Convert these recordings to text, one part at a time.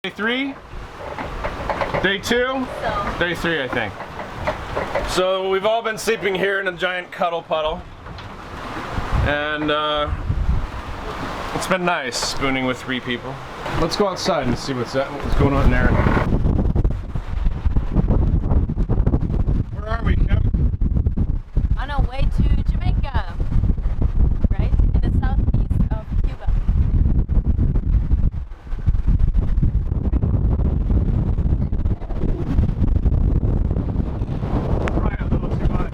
Day 3? Day 2? So. Day 3, I think. So we've all been sleeping here in a giant cuddle puddle. And it's been nice spooning with 3 people. Let's go outside and see what's going on there. Where are we, Kim? On our way to Jamaica, right? In the southeast of Cuba. Probably a little too much.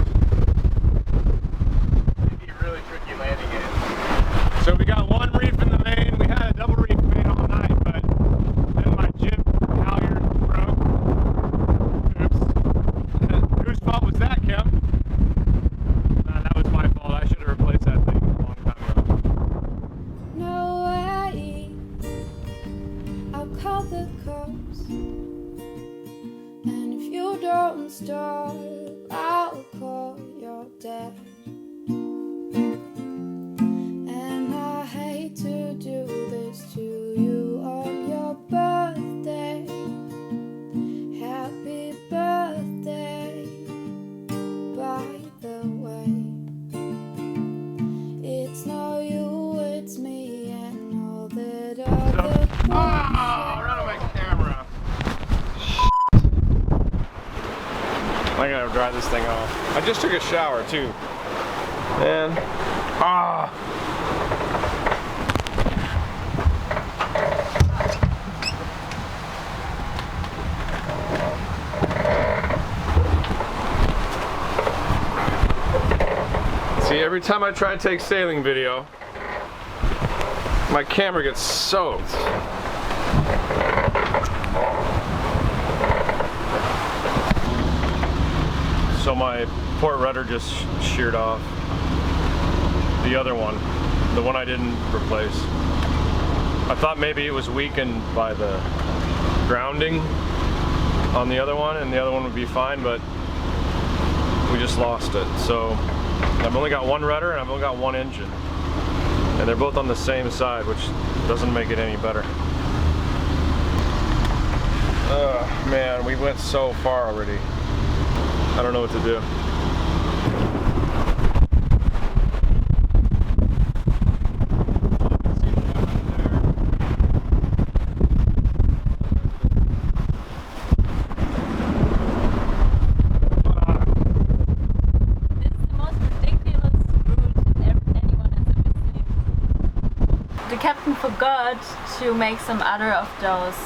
Maybe really tricky landing it. So we got one reef in the main. We had a double reef main all night, but then my jib halyard broke. Oops. Whose fault was that, Kim? That was my fault. I should have replaced that thing a long time ago. No way, I'll call the cops. And if you don't stop, I'll call your dad. And I hate to do this to you on your birthday. Happy birthday, by the way. It's not you, it's me, and all that other Oh, run on my camera. I gotta dry this thing off. I just took a shower too. Man. Ah. See, every time I try to take sailing video, my camera gets soaked. So my port rudder just sheared off. The other one, the one I didn't replace. I thought maybe it was weakened by the grounding on the other one, and the other one would be fine, but we just lost it. So I've only got one rudder and I've only got one engine. And they're both on the same side, which doesn't make it any better. Man, we went so far already. I don't know what to do. This is the most ridiculous route anyone has ever seen. The captain forgot to make some other of those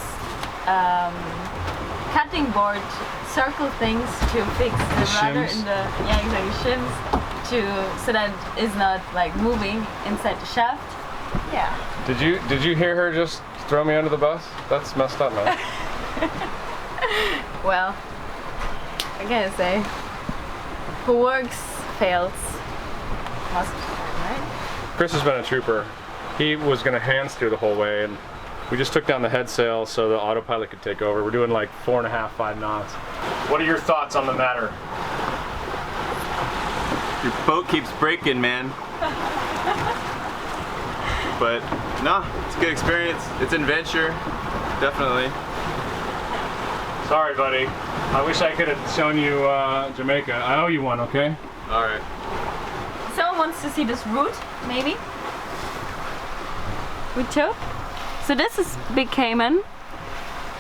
cutting board circle things to fix the rudder in the shims so that it's not like moving inside the shaft. Yeah. Did you hear her just throw me under the bus? That's messed up, man. Well, I gotta say, who works fails most of the time, right? Kris has been a trooper. He was gonna hand steer the whole way, and we just took down the head sail so the autopilot could take over. We're doing like 4.5, 5 knots. What are your thoughts on the matter? Your boat keeps breaking, man. But no, it's a good experience. It's an adventure, definitely. Sorry, buddy. I wish I could have shown you Jamaica. I owe you one, okay? All right. Someone wants to see this route, maybe? We took. So this is Big Cayman.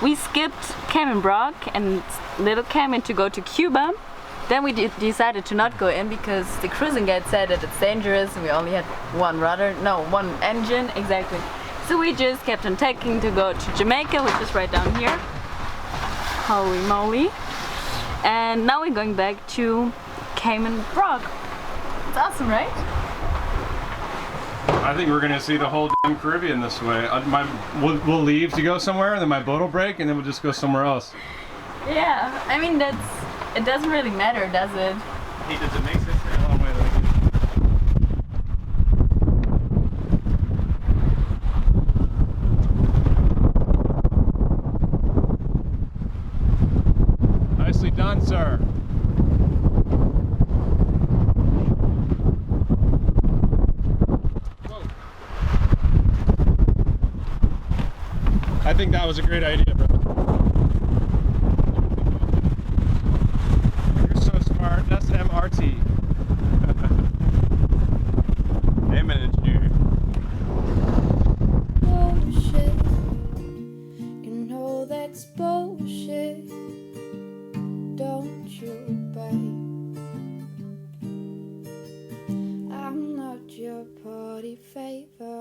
We skipped Cayman Rock and Little Cayman to go to Cuba. Then we decided to not go in because the cruising guide said that it's dangerous and we only had one engine, exactly. So we just kept on taking to go to Jamaica, which is right down here. Holy moly. And now we're going back to Cayman Rock. It's awesome, right? I think we're gonna see the whole damn Caribbean this way. We'll leave to go somewhere, and then my boat will break, and then we'll just go somewhere else. Yeah, I mean it doesn't really matter, does it? Hey, does it make sense? A long way, Nicely done, sir. I think that was a great idea, bro. that's bullshit, don't you, babe? I'm not your party favor.